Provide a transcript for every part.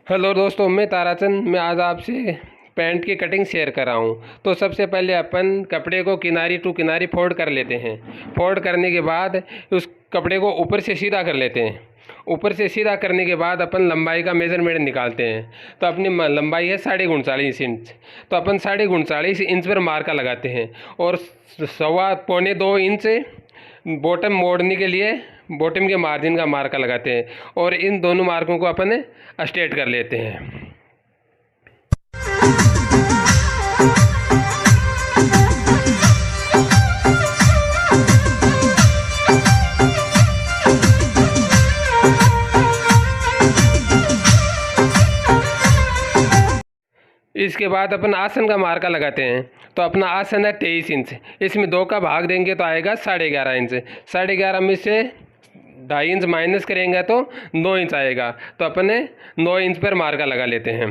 Hello दोस्तों, मैं ताराचंद। मैं आज आपसे पैंट की कटिंग शेयर कर रहा हूँ। तो सबसे पहले अपन कपड़े को किनारी टू किनारी फोल्ड कर लेते हैं। फोल्ड करने के बाद उस कपड़े को ऊपर से सीधा कर लेते हैं। ऊपर से सीधा करने के बाद अपन लंबाई का मेज़रमेंट निकालते हैं। तो अपनी लंबाई है 39.5 इंच। तो अपन 39.5 इंच पर मार्का लगाते हैं और 1.25 पौने 2 इंच बॉटम मोड़ने के लिए बॉटम के मार्जिन का मार्का लगाते हैं और इन दोनों मार्कों को अपन स्ट्रेट कर लेते हैं। इसके बाद अपन आसन का मार्का लगाते हैं। तो अपना आसन है 23 इंच। इसमें 2 का भाग देंगे तो आएगा 11.5 इंच। 11.5 में से 2.5 इंच माइनस करेंगे तो 9 इंच आएगा। तो अपने 9 इंच पर मार्का लगा लेते हैं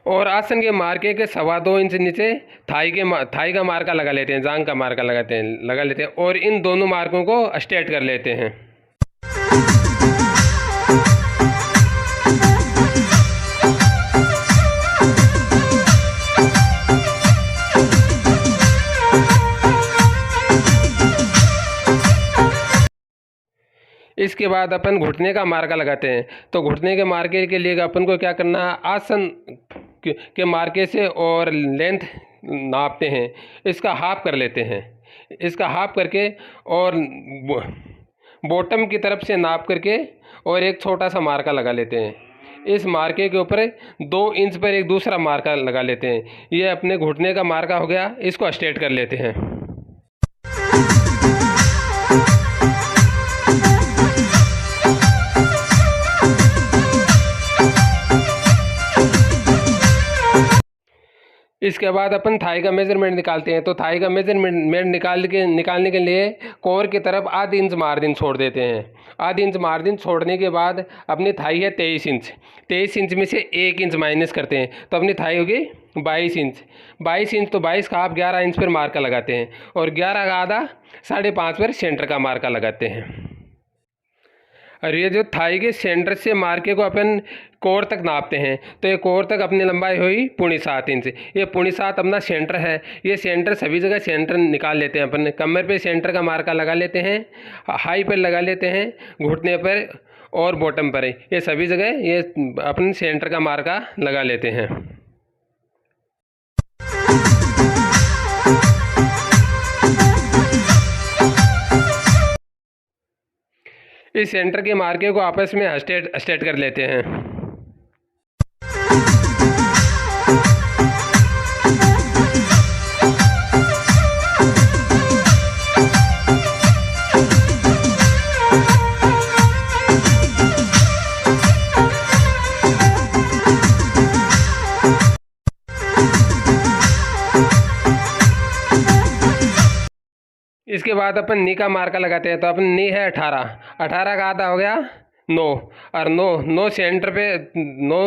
और आसन के मार्के के 2.25 इंच नीचे थाई का मार्का लगा लेते हैं, जांग का मार्का लगा लेते हैं और इन दोनों मार्कों को स्ट्रेट कर लेते हैं। इसके बाद अपन घुटने का मार्का लगाते हैं। तो घुटने के मार्के के लिए अपन को क्या करना है, आसन के मार्के से और लेंथ नापते हैं। इसका हाफ कर लेते हैं। इसका हाफ करके और बॉटम की तरफ से नाप करके और एक छोटा सा मार्का लगा लेते हैं। इस मार्के के ऊपर 2 इंच पर एक दूसरा मार्का लगा लेते हैं। ये अपने घुटने का मार्का हो गया। इसको स्ट्रेट कर लेते हैं। इसके बाद अपन थाई का मेजरमेंट निकालते हैं। तो थाई का मेजरमेंट निकालने के लिए कोर की तरफ ½ इंच मार्जिन छोड़ देते हैं। ½ इंच मार्जिन छोड़ने के बाद अपनी थाई है 23 इंच। 23 इंच में से 1 इंच माइनस करते हैं तो अपनी थाई होगी 22 इंच। 22 इंच तो 22 का आप 11 इंच पर मार्का लगाते हैं और 11 का आधा 5.5 पर सेंटर का मार्का लगाते हैं। और ये जो थाई के सेंटर से मार्के को अपन कोर तक नापते हैं। तो ये कोर तक अपनी लंबाई हुई 7.25 इंच। ये 7.25 अपना सेंटर है। ये सेंटर सभी जगह सेंटर निकाल लेते हैं। अपन कमर पे सेंटर का मार्का लगा लेते हैं, हाई पर लगा लेते हैं, घुटने पर और बॉटम पर। ये सभी जगह ये अपन सेंटर का मार्का लगा लेते हैं। इस सेंटर के मार्के को आपस में स्ट्रेट कर लेते हैं। इसके बाद अपन नी का मार्का लगाते हैं। तो अपन नी है 18 का आधा हो गया 9 और 9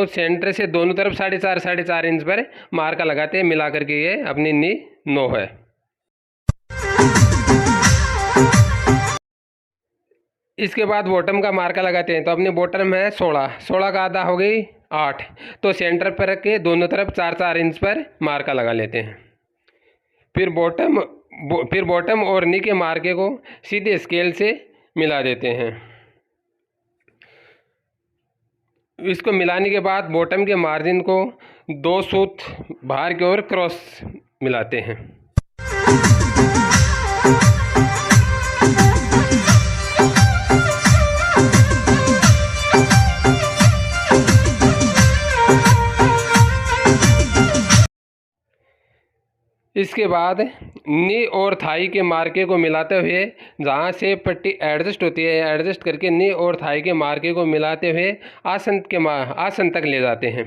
सेंटर से दोनों तरफ 4.5 इंच पर मार्का लगाते हैं। मिला करके ये अपनी नी 9 है। इसके बाद बॉटम का मार्का लगाते हैं। तो अपनी बॉटम है 16 का आधा हो गई 8। तो सेंटर पर रख के दोनों तरफ 4 इंच पर मार्का लगा लेते हैं। फिर बॉटम और नी के मार्के को सीधे स्केल से मिला देते हैं। इसको मिलाने के बाद बॉटम के मार्जिन को 2 सूत बाहर की ओर क्रॉस मिलाते हैं। इसके बाद नी और थाई के मार्के को मिलाते हुए जहाँ से पट्टी एडजस्ट होती है, एडजस्ट करके नी और थाई के मार्के को मिलाते हुए आसन तक ले जाते हैं।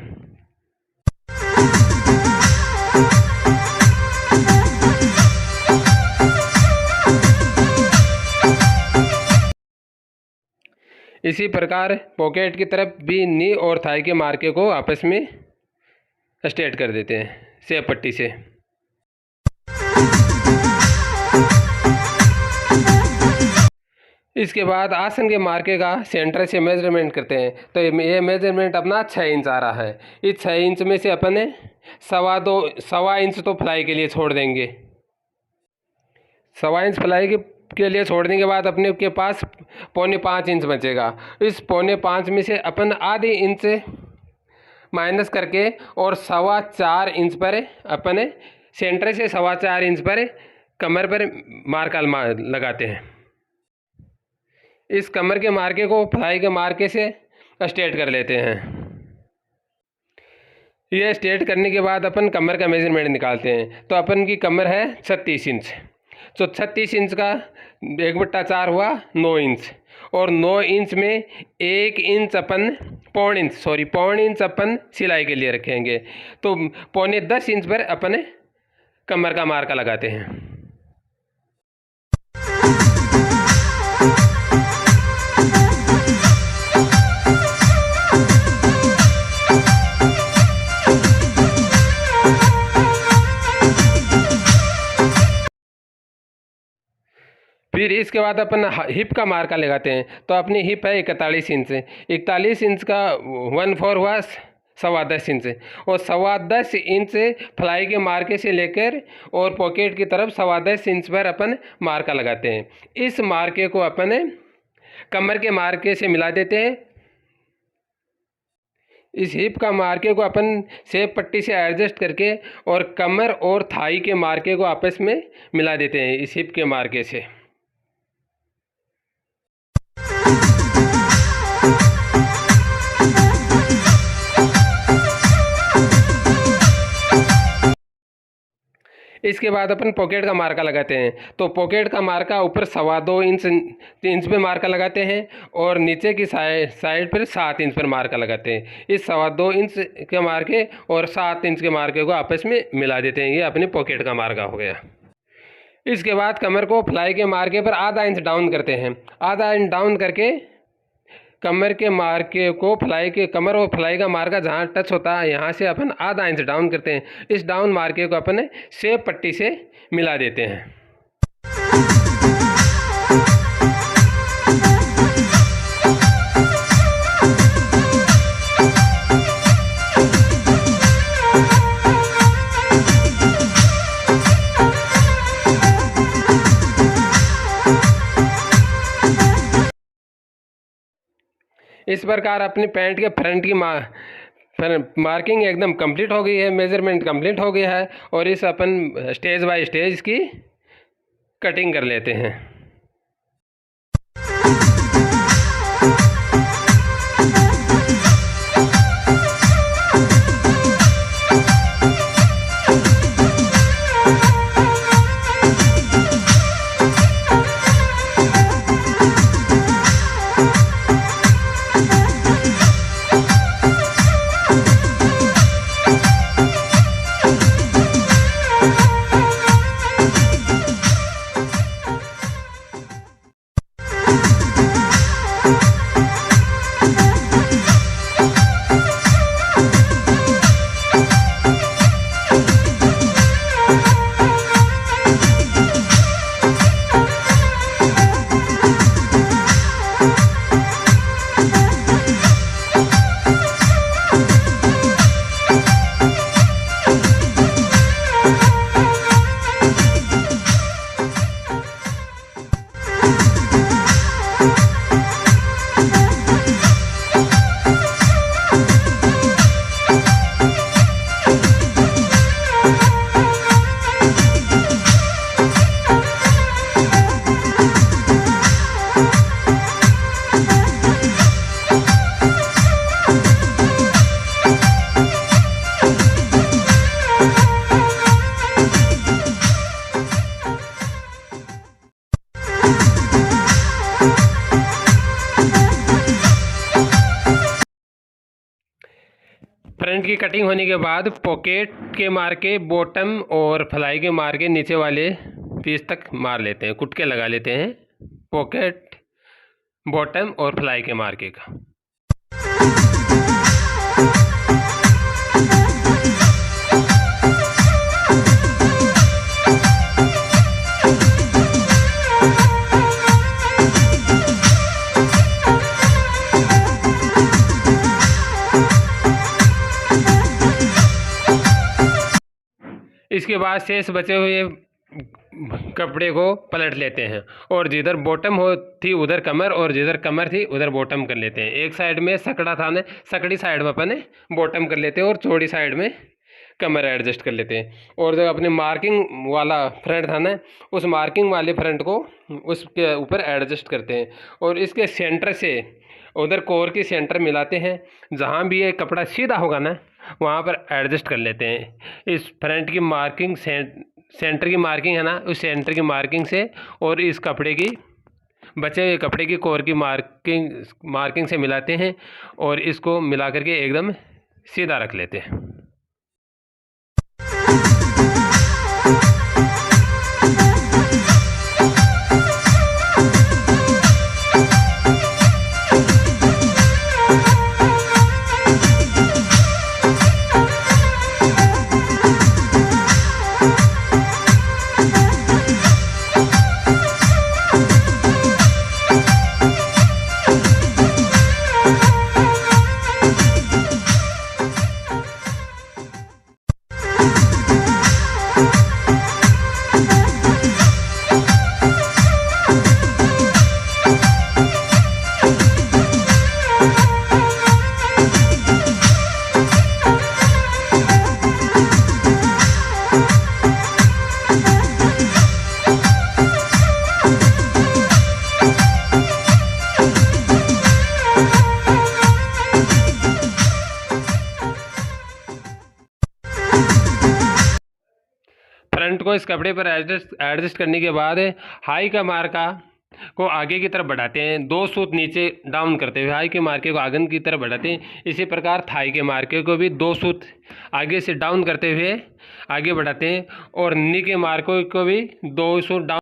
इसी प्रकार पॉकेट की तरफ भी नी और थाई के मार्के को आपस में स्ट्रेट कर देते हैं सेब पट्टी से। इसके बाद आसन के मार्के का सेंटर से मेजरमेंट करते हैं। तो ये मेजरमेंट अपना 6 इंच आ रहा है। इस 6 इंच में से अपने सवा इंच तो फ्लाई के लिए छोड़ देंगे। सवा इंच फ्लाई के लिए छोड़ने के बाद अपने के पास 4.25 इंच बचेगा। इस 4.25 में से अपन आधे इंच माइनस करके और 4.25 इंच पर अपने सेंटर से 4.25 इंच पर कमर पर मार्का लगाते हैं। इस कमर के मार्के को फ्लाई के मार्के से स्ट्रेट कर लेते हैं। ये स्ट्रेट करने के बाद अपन कमर का मेजरमेंट निकालते हैं। तो अपन की कमर है 36 इंच। तो 36 इंच का 1/4 हुआ 9 इंच, और 9 इंच में 1 इंच अपन पौन इंच अपन सिलाई के लिए रखेंगे। तो 9.25 इंच पर अपन कमर का मार्का लगाते हैं। फिर इसके बाद अपन हिप का मार्का लगाते हैं। तो अपनी हिप है 41 इंच। 41 इंच का 1/4 हुआ 10.25 इंच, और 10.25 इंच फ्लाई के मार्के से लेकर और पॉकेट की तरफ 10.25 इंच पर अपन मार्का लगाते हैं। इस मार्के को अपन कमर के मार्के से मिला देते हैं। इस हिप का मार्के को अपन सेप पट्टी से एडजस्ट करके और कमर और थाई के मार्के को आपस में मिला देते हैं इस हिप के मार्के से। इसके बाद अपन पॉकेट का मार्का लगाते हैं। तो पॉकेट का मार्का ऊपर 2.25 इंच पे मार्का लगाते हैं, और नीचे की साइड पर 7 इंच पर मार्का लगाते हैं। इस 2.25 इंच के मार्के और 7 इंच के मार्के को आपस में मिला देते हैं। ये अपने पॉकेट का मार्का हो गया। इसके बाद कमर को फ्लाई के मार्के पर आधा इंच डाउन करते हैं। आधा इंच डाउन करके कमर के मार्के को कमर और फ्लाई का मार्का जहाँ टच होता है यहाँ से अपन आधा इंच डाउन करते हैं। इस डाउन मार्के को अपन सेप पट्टी से मिला देते हैं। इस प्रकार अपनी पैंट के फ्रंट की मार्किंग एकदम कंप्लीट हो गई है, मेजरमेंट कंप्लीट हो गया है। और इस अपन स्टेज बाय स्टेज की कटिंग कर लेते हैं। फ्रंट की कटिंग होने के बाद पॉकेट के मार्के बॉटम और फ्लाई के मार्के नीचे वाले पीस तक मार लेते हैं, कुटके लगा लेते हैं पॉकेट, बॉटम और फ्लाई के मार्के का। इसके बाद शेष बचे हुए कपड़े को पलट लेते हैं और जिधर बॉटम हो थी उधर कमर और जिधर कमर थी उधर बॉटम कर लेते हैं। एक साइड में सकड़ा था ना, सकड़ी साइड में अपन बॉटम कर लेते हैं और चौड़ी साइड में कमर एडजस्ट कर लेते हैं। और जो अपने मार्किंग वाला फ्रंट था ना, उस मार्किंग वाले फ्रंट को उसके ऊपर एडजस्ट करते हैं और इसके सेंटर से उधर कोर की सेंटर मिलाते हैं। जहाँ भी ये कपड़ा सीधा होगा ना वहाँ पर एडजस्ट कर लेते हैं। इस फ्रंट की मार्किंग सेंटर की मार्किंग है ना, उस सेंटर की मार्किंग से और इस कपड़े की बचे हुए कपड़े की कोर की मार्किंग से मिलाते हैं और इसको मिला करके एकदम सीधा रख लेते हैं। फ्रंट को इस कपड़े पर एडजस्ट करने के बाद हाई का मार्का को आगे की तरफ बढ़ाते हैं, 2 सूत नीचे डाउन करते हुए हाई के मार्के को आगे की तरफ बढ़ाते हैं। इसी प्रकार थाई के मार्के को भी 2 सूत आगे से डाउन करते हुए आगे बढ़ाते हैं और नी के मार्के को भी 2 सूत डाउन।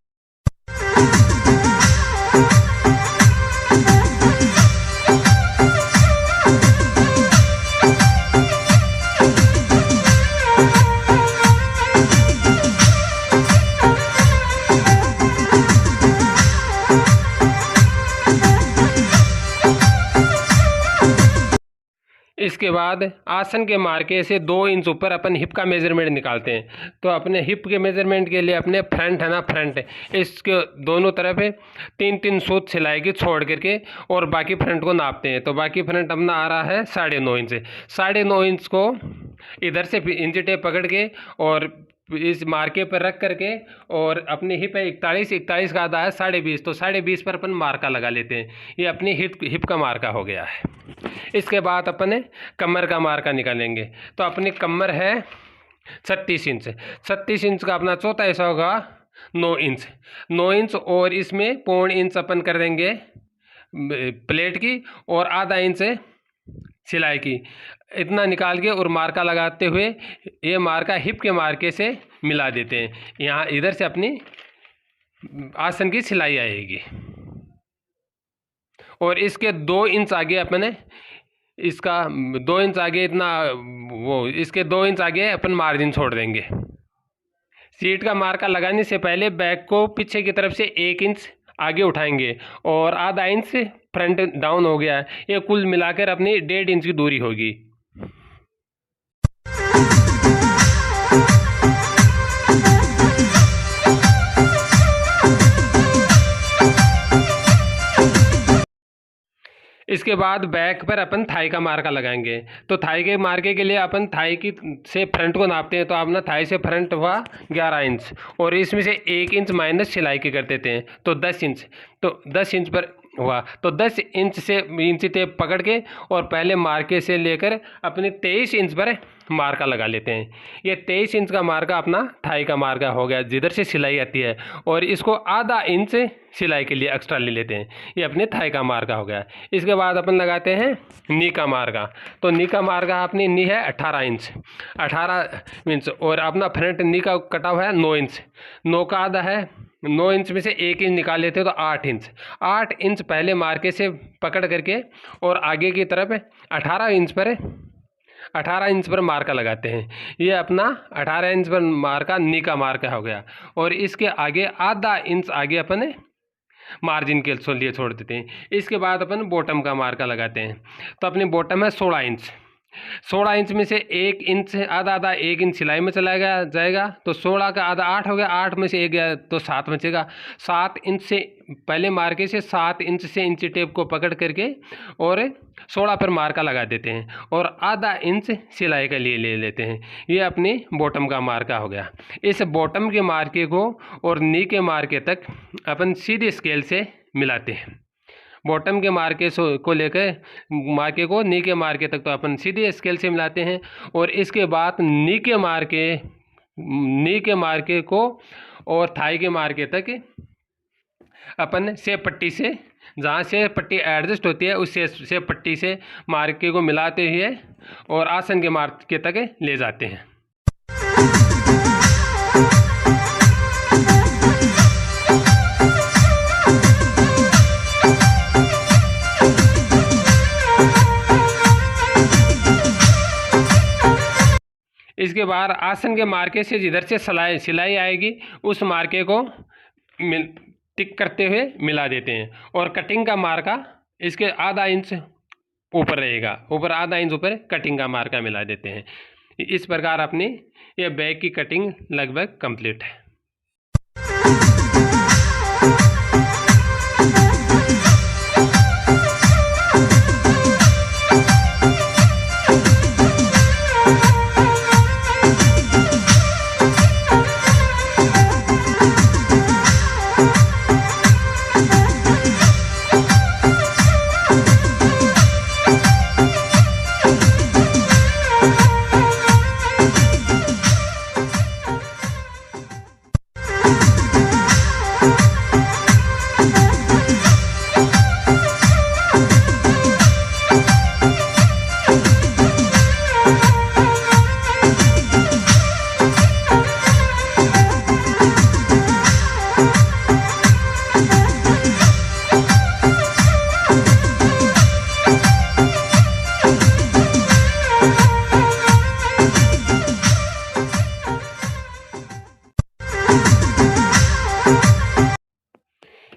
इसके बाद आसन के मार्के से 2 इंच ऊपर अपन हिप का मेजरमेंट निकालते हैं। तो अपने हिप के मेजरमेंट के लिए अपने फ्रंट है ना, फ्रंट इसके दोनों तरफ 3-3 सूत सिलाई की छोड़ करके और बाकी फ्रंट को नापते हैं। तो बाकी फ्रंट अपना आ रहा है 9.5 इंच। 9.5 इंच को इधर से इंची टेप पकड़ के और इस मार्के पर रख करके और अपनी हिप है 41 का आधा है 20.5, तो 20.5 पर अपन मार्का लगा लेते हैं। ये अपनी हिप का मार्का हो गया है। इसके बाद अपने कमर का मार्का निकालेंगे। तो अपनी कमर है 36 इंच। 36 इंच का अपना चौथा हिस्सा होगा 9 इंच। 9 इंच और इसमें 0.5 इंच अपन कर देंगे प्लेट की और आधा इंच सिलाई की। इतना निकाल के और मार्का लगाते हुए ये मार्का हिप के मार्के से मिला देते हैं। यहाँ इधर से अपनी आसन की सिलाई आएगी और इसके 2 इंच आगे अपने इसका 2 इंच आगे इतना इसके 2 इंच आगे अपन मार्जिन छोड़ देंगे। सीट का मार्का लगाने से पहले बैक को पीछे की तरफ से 1 इंच आगे उठाएंगे और आधा इंच फ्रंट डाउन हो गया है। ये कुल मिलाकर अपनी 1.5 इंच की दूरी होगी। इसके बाद बैक पर अपन थाई का मार्का लगाएंगे। तो थाई के मार्के के लिए अपन थाई की से फ्रंट को नापते हैं। तो अपना थाई से फ्रंट हुआ 11 इंच और इसमें से 1 इंच माइनस सिलाई की कर देते हैं, तो 10 इंच। तो 10 इंच पर हुआ, तो 10 इंच से इंची टेप पकड़ के और पहले मार्के से लेकर अपने 23 इंच पर मार्का लगा लेते हैं। ये 23 इंच का मार्का अपना थाई का मार्का हो गया, जिधर से सिलाई आती है, और इसको आधा इंच सिलाई के लिए एक्स्ट्रा ले लेते हैं। ये अपने थाई का मार्का हो गया। इसके बाद अपन लगाते हैं नी का मार्का। तो नी का मार्का अपनी नी है 18 इंच। 18 इंच और अपना फ्रंट नी का कटा हुआ है 9 इंच। 9 का आधा है, 9 इंच में से 1 इंच निकाल लेते हैं तो 8 इंच। 8 इंच पहले मार्के से पकड़ करके और आगे की तरफ 18 इंच पर मार्का लगाते हैं। ये अपना 18 इंच पर मार्का नी का मार्का हो गया। और इसके आगे आधा इंच आगे अपन मार्जिन के लिए छोड़ देते हैं। इसके बाद अपन बॉटम का मार्का लगाते हैं। तो अपनी बॉटम है 16 इंच। 16 इंच में से 1 इंच आधा 1 इंच सिलाई में चला जाएगा, तो 16 का आधा 8 हो गया, 8 में से 1 गया तो 7 बचेगा। 7 इंच से पहले मार्के से 7 इंच से इंची टेप को पकड़ करके और 16 पर मार्का लगा देते हैं और आधा इंच सिलाई के लिए ले लेते हैं। ये अपनी बॉटम का मार्का हो गया। इस बॉटम के मार्के को और नी के मार्के तक अपन सीधे स्केल से मिलाते हैं। बॉटम के मार्के को लेकर मार्के को नी के मार्के तक तो अपन सीधे स्केल से मिलाते हैं और इसके बाद नी के मार्के को और थाई के मार्के तक अपन शेप पट्टी से, जहाँ से पट्टी एडजस्ट होती है उस शेप पट्टी से मार्के को मिलाते हुए और आसन के मार्के तक ले जाते हैं। इसके बाद आसन के मार्के से जिधर से सिलाई आएगी उस मार्के को टिक करते हुए मिला देते हैं और कटिंग का मार्का इसके आधा इंच ऊपर रहेगा, ऊपर आधा इंच ऊपर कटिंग का मार्का मिला देते हैं। इस प्रकार अपनी ये बैग की कटिंग लगभग कंप्लीट है।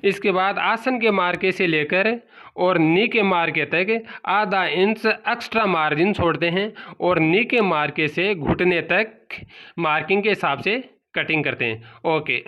इसके बाद आसन के मार्के से लेकर और नी के मार्के तक आधा इंच एक्स्ट्रा मार्जिन छोड़ते हैं और नी के मार्के से घुटने तक मार्किंग के हिसाब से कटिंग करते हैं। ओके।